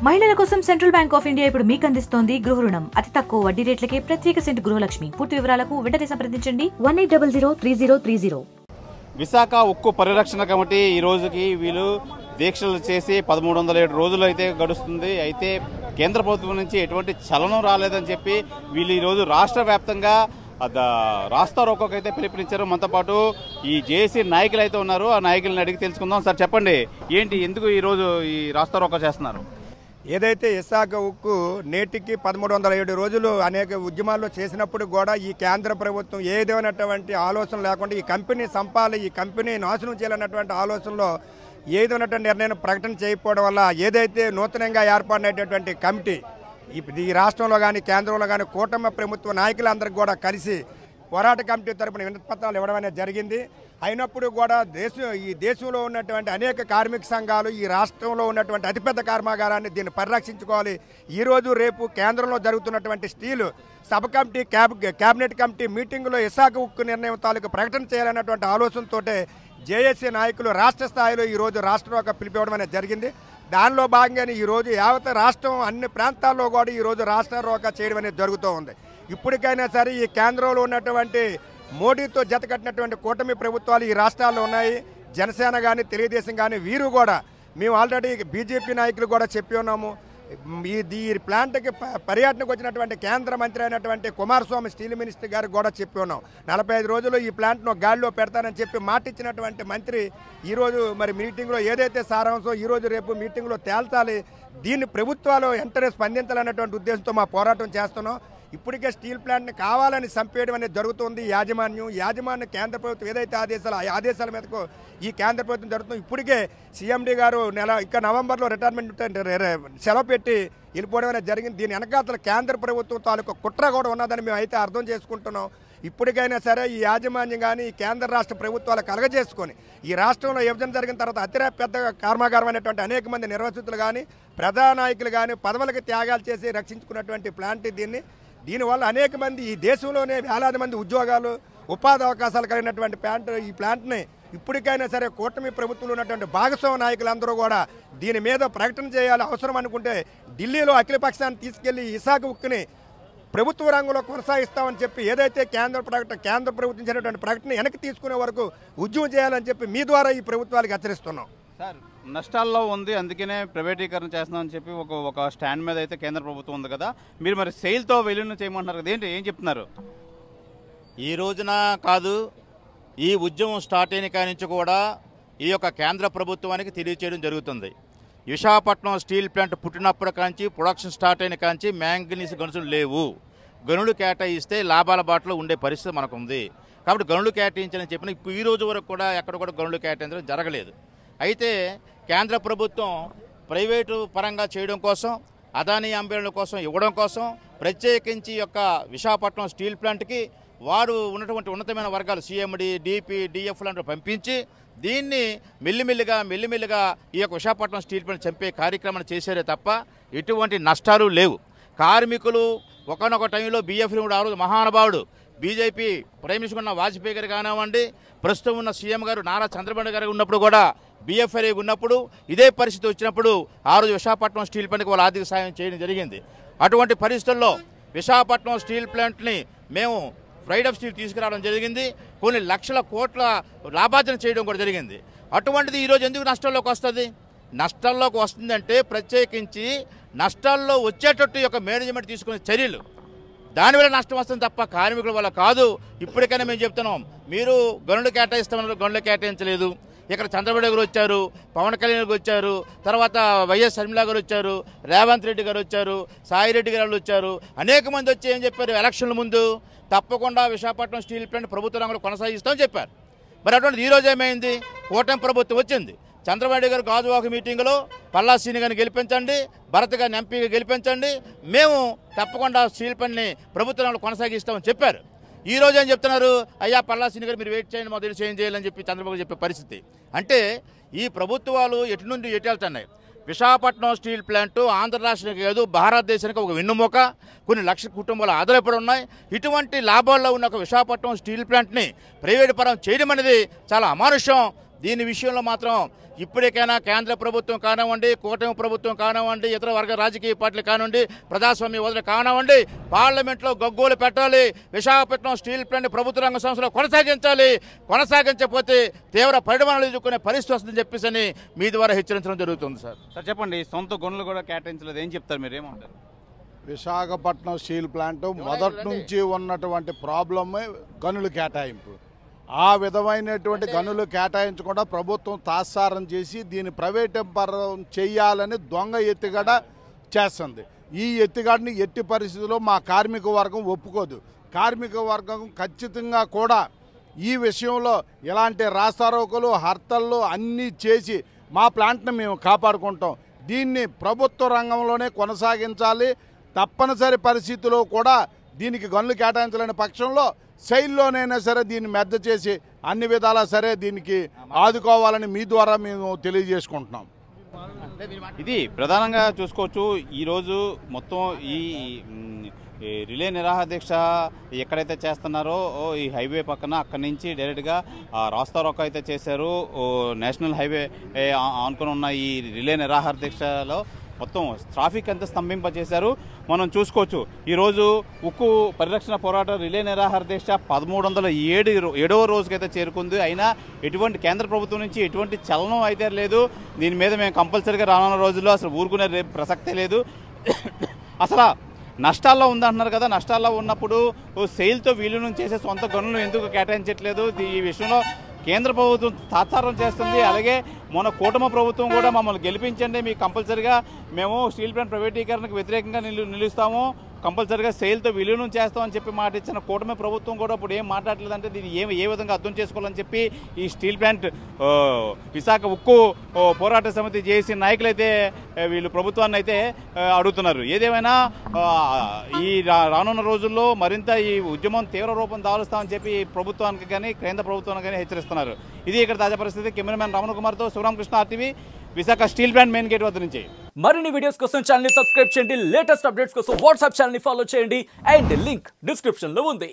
మహిళల కోసం central bank of India ఇప్పుడు మీకు అందిస్తోంది గృహ రుణం. అతి తక్కువ వడ్డీ రేట్లకే ప్రత్యేక సెంటు గృహలక్ష్మి. పూర్తి వివరాలకు వెంటనే సంప్రదించండి 18003030. విశాఖ ఉక్కు పరిరక్షణ కమిటీ ఈ రోజుకి వీళ్ళు దీక్షలు చేసి 1307 రోజులు అయితే గడుస్తుంది. అయితే కేంద్ర ప్రభుత్వం నుంచి ఎటువంటి చలనం రాలేదని చెప్పి వీళ్ళు ఈరోజు రాష్ట్ర వ్యాప్తంగా రాస్తా రోకోకి అయితే పిలుపునిచ్చారు. మనతో పాటు ఈ జేఏసీ నాయకులు అయితే ఉన్నారు. ఆ నాయకులను అడిగి తెలుసుకుందాం. సార్ చెప్పండి, ఏంటి ఎందుకు ఈరోజు ఈ రాస్తా రోకో చేస్తున్నారు? ఏదైతే విశాఖ ఉక్కు నేటికి 1307 రోజులు అనేక ఉద్యమాల్లో చేసినప్పుడు కూడా ఈ కేంద్ర ప్రభుత్వం ఏ విధమైనటువంటి ఆలోచన లేకుండా ఈ కంపెనీ సంపాలి, ఈ కంపెనీ నాశనం చేయాలన్నటువంటి ఆలోచనలో ఏ విధమైనటువంటి నిర్ణయం ప్రకటన చేయకపోవడం వల్ల ఏదైతే నూతనంగా ఏర్పడినటువంటి కమిటీ ఈ రాష్ట్రంలో కానీ కేంద్రంలో కానీ కూటమి ప్రభుత్వ నాయకులందరికీ కూడా కలిసి పోరాట కమిటీ తరపున వినతిపత్రాలు ఇవ్వడం అనేది జరిగింది. అయినప్పుడు కూడా ఈ దేశంలో ఉన్నటువంటి అనేక కార్మిక సంఘాలు ఈ రాష్ట్రంలో ఉన్నటువంటి అతిపెద్ద కర్మాగారాన్ని దీన్ని పరిరక్షించుకోవాలి. ఈరోజు రేపు కేంద్రంలో జరుగుతున్నటువంటి steel sub committee cabinet committee మీటింగులో విశాఖ ఉక్కు నిర్ణయం తాలూకు ప్రకటన చేయాలన్నటువంటి ఆలోచనతోటే జేఏసీ నాయకులు రాష్ట్ర స్థాయిలో ఈరోజు రాష్ట్రంలో పిలిపివ్వడం అనేది జరిగింది. దానిలో భాగంగానే ఈరోజు యావత్ రాష్ట్రం అన్ని ప్రాంతాల్లో కూడా ఈరోజు రాష్ట్ర రోక చేయడం అనేది జరుగుతూ ఉంది. ఇప్పటికైనా సరే ఈ కేంద్రంలో ఉన్నటువంటి మోడీతో జతకట్టినటువంటి కూటమి ప్రభుత్వాలు ఈ రాష్ట్రాల్లో ఉన్నాయి. జనసేన కానీ తెలుగుదేశం కానీ వీరు కూడా మేము ఆల్రెడీ బీజేపీ నాయకులు కూడా చెప్పి ఉన్నాము. ఈ ప్లాంట్కి పర్యటనకు వచ్చినటువంటి కేంద్ర మంత్రి అయినటువంటి కుమారస్వామి స్టీల్ మినిస్టర్ గారికి కూడా చెప్పి ఉన్నాం. 45 రోజులు ఈ ప్లాంట్ను గాలిలో పెడతానని చెప్పి మాట ఇచ్చినటువంటి మంత్రి ఈరోజు మరి మీటింగ్లో ఏదైతే సారాంశం ఈరోజు రేపు మీటింగ్లో తేల్చాలి, దీన్ని ప్రభుత్వాలు వెంటనే స్పందించాలన్నటువంటి ఉద్దేశంతో మా పోరాటం చేస్తున్నాం. ఇప్పటికే స్టీల్ ప్లాంట్ని కావాలని చంపేయడం అనేది జరుగుతుంది. యాజమాన్యం కేంద్ర ప్రభుత్వం ఏదైతే ఆదేశాల మీదకు ఈ కేంద్ర ప్రభుత్వం జరుగుతుంది. ఇప్పటికే సీఎండీ గారు నవంబర్లో రిటైర్మెంట్ సెలవు పెట్టి వెళ్ళిపోవడం అనేది జరిగింది. దీని వెనకాతల కేంద్ర ప్రభుత్వం తాలూకు కుట్ర కూడా ఉన్నదని మేము అయితే అర్థం చేసుకుంటున్నాం. ఇప్పటికైనా సరే ఈ యాజమాన్యం కానీ ఈ కేంద్ర రాష్ట్ర ప్రభుత్వాలు కలగజేసుకొని ఈ రాష్ట్రంలో విభజన జరిగిన తర్వాత అతి పెద్ద కర్మాగారం అనేటువంటి అనేక మంది నిర్వాసితులు కానీ ప్రధానాయకులు కానీ పదవులకు త్యాగాలు చేసి రక్షించుకున్నటువంటి ప్లాంట్ దీనివల్ల అనేక మంది ఈ దేశంలోనే వేలాది మంది ఉద్యోగాలు ఉపాధి అవకాశాలు కలిగినటువంటి ఈ ప్లాంట్ని ఇప్పటికైనా సరే కూటమి ప్రభుత్వంలో ఉన్నటువంటి భాగస్వామ్య నాయకులందరూ కూడా దీని మీద ప్రకటన చేయాలి. అవసరం అనుకుంటే ఢిల్లీలో అఖిలపక్షాన్ని తీసుకెళ్లి విశాఖ ఉక్కుని ప్రభుత్వ రంగంలో కొనసాగిస్తామని చెప్పి ఏదైతే కేంద్ర ప్రభుత్వం చేసినటువంటి ప్రకటన వెనక్కి తీసుకునే వరకు ఉద్యమం చేయాలని చెప్పి మీ ద్వారా ఈ ప్రభుత్వాలకు హెచ్చరిస్తున్నాం. సార్, నష్టాల్లో ఉంది, అందుకనే ప్రైవేటీకరణ చేస్తున్నామని చెప్పి ఒక స్టాండ్ మీద అయితే కేంద్ర ప్రభుత్వం ఉంది కదా, మీరు మరి సెయిల్తో విలీనం చేయమంటున్నారు కదా, ఏం చెప్తున్నారు? ఈ రోజున కాదు, ఈ ఉద్యమం స్టార్ట్ అయిన కాడి నుంచి కూడా ఈ యొక్క కేంద్ర ప్రభుత్వానికి తెలియచేయడం జరుగుతుంది. విశాఖపట్నం స్టీల్ ప్లాంట్ పుట్టినప్పటి కాంచి ప్రొడక్షన్ స్టార్ట్ అయిన కాంచి మ్యాంగనీస్ గనులు లేవు. గనులు కేటాయిస్తే లాభాల బాటలో ఉండే పరిస్థితి మనకు ఉంది. కాబట్టి గనులు కేటాయించాలని చెప్పిన ఇప్పుడు ఈ రోజు వరకు కూడా ఎక్కడ కూడా గనులు కేటాయించడం జరగలేదు. అయితే కేంద్ర ప్రభుత్వం ప్రైవేటు పరంగా చేయడం కోసం, అదానీ అంబేడ్ల కోసం ఇవ్వడం కోసం ప్రత్యేకించి యొక్క విశాఖపట్నం స్టీల్ ప్లాంట్కి వారు ఉన్నటువంటి ఉన్నతమైన వర్గాలు సిఎండి, డిపి, డిఎఫ్ లాంటివి పంపించి దీన్ని మెల్లిమెల్లిగా ఈ యొక్క విశాఖపట్నం స్టీల్ ప్లాంట్ చంపే కార్యక్రమాన్ని చేశారే తప్ప ఎటువంటి నష్టాలు లేవు. కార్మికులు ఒకనొక టైంలో బిఎఫ్ని కూడా ఆ రోజు మహానుభావుడు బీజేపీ ప్రైమ్ మినిస్టర్ ఉన్న వాజ్పేయి గారు కానివ్వండి, ప్రస్తుతం ఉన్న సీఎం గారు నారా చంద్రబాబు గారు ఉన్నప్పుడు కూడా బిఎఫ్ఐ ఉన్నప్పుడు ఇదే పరిస్థితి వచ్చినప్పుడు ఆ రోజు విశాఖపట్నం స్టీల్ ప్లాంట్కి వాళ్ళు ఆర్థిక సాయం చేయడం జరిగింది. అటువంటి పరిస్థితుల్లో విశాఖపట్నం స్టీల్ ప్లాంట్ని మేము ప్రైడ్ ఆఫ్ స్టీల్ తీసుకురావడం జరిగింది. కొన్ని లక్షల కోట్ల లాభార్జన చేయడం కూడా జరిగింది. అటువంటిది ఈరోజు ఎందుకు నష్టాల్లోకి వస్తుంది? నష్టాల్లోకి వస్తుందంటే ప్రత్యేకించి నష్టాల్లో వచ్చేటట్టు యొక్క మేనేజ్మెంట్ తీసుకునే చర్యలు, దానివల్ల నష్టం వస్తుంది తప్ప కార్మికుల వల్ల కాదు. ఇప్పటికైనా మేము చెప్తున్నాం, మీరు గనులు కేటాయిస్తామన్నారు, గనులు కేటాయించలేదు. ఇక్కడ చంద్రబాబు గారు వచ్చారు, పవన్ కళ్యాణ్ గారు వచ్చారు, తర్వాత వైఎస్ షర్మిల గారు వచ్చారు, రేవంత్ రెడ్డి గారు వచ్చారు, సాయిరెడ్డి గారు వచ్చారు, అనేక మంది వచ్చి ఏం చెప్పారు? ఎలక్షన్ల ముందు తప్పకుండా విశాఖపట్నం స్టీల్ ప్లాంట్ ప్రభుత్వ రంగంలో కొనసాగిస్తామని చెప్పారు. మరి అటువంటిది ఈరోజు ఏమైంది? కూటమి ప్రభుత్వం వచ్చింది. చంద్రబాబు గారు గాజువాక మీటింగ్లో పల్లా శ్రీని గారిని గెలిపించండి, భరత్ గారిని ఎంపీగా గెలిపించండి, మేము తప్పకుండా స్టీల్ ప్లాంట్ని ప్రభుత్వ రంగంలో కొనసాగిస్తామని చెప్పారు. ఈ రోజు ఏం చెప్తున్నారు? అయ్యా పల్లా శ్రీని గారు మీరు వెయిట్ చేయండి, మా తెలిసి ఏం చేయాలని చెప్పి చంద్రబాబు చెప్పే పరిస్థితి. అంటే ఈ ప్రభుత్వాలు ఎటు నుండి ఎటు వెళ్తున్నాయి? విశాఖపట్నం స్టీల్ ప్లాంటు ఆంధ్ర రాష్ట్రానికి కాదు భారతదేశానికి ఒక వెన్నుముక, కొన్ని లక్షల కుటుంబాలు ఆధారపడి ఉన్నాయి. ఇటువంటి లాభాల్లో ఉన్న ఒక విశాఖపట్నం స్టీల్ ప్లాంట్ని ప్రైవేట్ పరం చేయడం అనేది చాలా అమానుష్యం. దీని విషయంలో మాత్రం ఇప్పటికైనా కేంద్ర ప్రభుత్వం కానివ్వండి, కూటమి ప్రభుత్వం కానివ్వండి, ఇతర వర్గ రాజకీయ పార్టీలు కానివ్వండి, ప్రజాస్వామ్య వదిలి కానివ్వండి, పార్లమెంట్లో గగ్గోలు పెట్టాలి. విశాఖపట్నం స్టీల్ ప్లాంట్ ప్రభుత్వ రంగ సంస్థలో కొనసాగించాలి. కొనసాగించకపోతే తీవ్ర పరిణామాలు ఎదుర్కొనే పరిస్థితి వస్తుందని చెప్పేసి మీ ద్వారా హెచ్చరించడం జరుగుతుంది. సార్ చెప్పండి, సొంత గనులు కూడా కేటాయించలేదు, ఏం చెప్తారు, మీరు ఏమంటారు? విశాఖపట్నం స్టీల్ ప్లాంట్ మొదటి నుంచి ఉన్నటువంటి ప్రాబ్లమే గనులు కేటాయింపు. ఆ విధమైనటువంటి గనులు కేటాయించకుండా ప్రభుత్వం తాత్సారం చేసి దీన్ని ప్రైవేటీకరణ చేయాలని దొంగ ఎత్తుగడ చేస్తుంది. ఈ ఎత్తుగడని ఎట్టి పరిస్థితుల్లో మా కార్మిక వర్గం ఒప్పుకోదు. కార్మిక వర్గం ఖచ్చితంగా కూడా ఈ విషయంలో ఇలాంటి రాస్తారోకలు, హర్తళ్ళు అన్నీ చేసి మా ప్లాంట్ని మేము కాపాడుకుంటాం. దీన్ని ప్రభుత్వ రంగంలోనే కొనసాగించాలి. తప్పనిసరి పరిస్థితుల్లో కూడా దీనికి గనులు కేటాయించలేని పక్షంలో శైలిలోనైనా సరే దీన్ని మెద్ద చేసి అన్ని విధాలా సరే దీనికి ఆదుకోవాలని మీ ద్వారా మేము తెలియజేసుకుంటున్నాం. ఇది ప్రధానంగా చూసుకోవచ్చు. ఈరోజు మొత్తం ఈ రిలే నిరాహార దీక్ష ఎక్కడైతే చేస్తున్నారో ఈ హైవే పక్కన, అక్కడి నుంచి డైరెక్ట్గా రాస్తారోకో అయితే చేశారు. నేషనల్ హైవే ఆనుకుని ఉన్న ఈ రిలే నిరాహార దీక్షలో మొత్తం ట్రాఫిక్ అంతా స్తంభింపజేశారు. మనం చూసుకోవచ్చు ఈరోజు ఉక్కు పరిరక్షణ పోరాటం రిలే నిరాహార దీక్ష 1307వ రోజుకైతే చేరుకుంది. అయినా ఎటువంటి కేంద్ర ప్రభుత్వం నుంచి ఎటువంటి చలనం అయితే లేదు. దీని మీద మేము కంపల్సరీగా రానున్న రోజుల్లో అసలు ఊరుకునే ప్రసక్తే లేదు. అసలు నష్టాల్లో ఉందంటున్నారు కదా, నష్టాల్లో ఉన్నప్పుడు సెయిల్తో విలీనం చేసే సొంత గనులను ఎందుకు కేటాయించట్లేదు? ఈ విషయంలో కేంద్ర ప్రభుత్వం తాత్సారం చేస్తుంది. అలాగే మన కూటమి ప్రభుత్వం కూడా మమ్మల్ని గెలిపించండి, మీకు కంపల్సరీగా మేము స్టీల్ ప్లాంట్ ప్రైవేటీకరణకు వ్యతిరేకంగా నిలుస్తాము, కంపల్సరీగా సెయిల్తో విలీనం చేస్తామని చెప్పి మాట ఇచ్చిన కూటమి ప్రభుత్వం కూడా ఇప్పుడు ఏం మాట్లాడలేదంటే దీన్ని ఏ విధంగా అర్థం చేసుకోవాలని చెప్పి ఈ స్టీల్ ప్లాంట్ విశాఖ ఉక్కు పోరాట సమితి జేఏసీ నాయకులైతే వీళ్ళు ప్రభుత్వాన్ని అయితే అడుగుతున్నారు. ఏదేమైనా ఈ రానున్న రోజుల్లో మరింత ఈ ఉద్యమం తీవ్ర రూపం దాలుస్తామని చెప్పి ప్రభుత్వానికి కానీ కేంద్ర ప్రభుత్వానికి కానీ హెచ్చరిస్తున్నారు. ఇది ఇక్కడ తాజా పరిస్థితి. కెమెరామెన్ రమణ కుమార్తో Sivaramakrishna, RTV, Visakha steel plant main gate వద్ద నుంచి. మరిన్ని వీడియోస్ కోసం ఛానల్ ని సబ్స్క్రైబ్ చేయండి. లేటెస్ట్ అప్డేట్స్ కోసం వాట్సాప్ ఛానల్ ని ఫాలో చేయండి. అండ్ లింక్ డిస్క్రిప్షన్ లో ఉంది.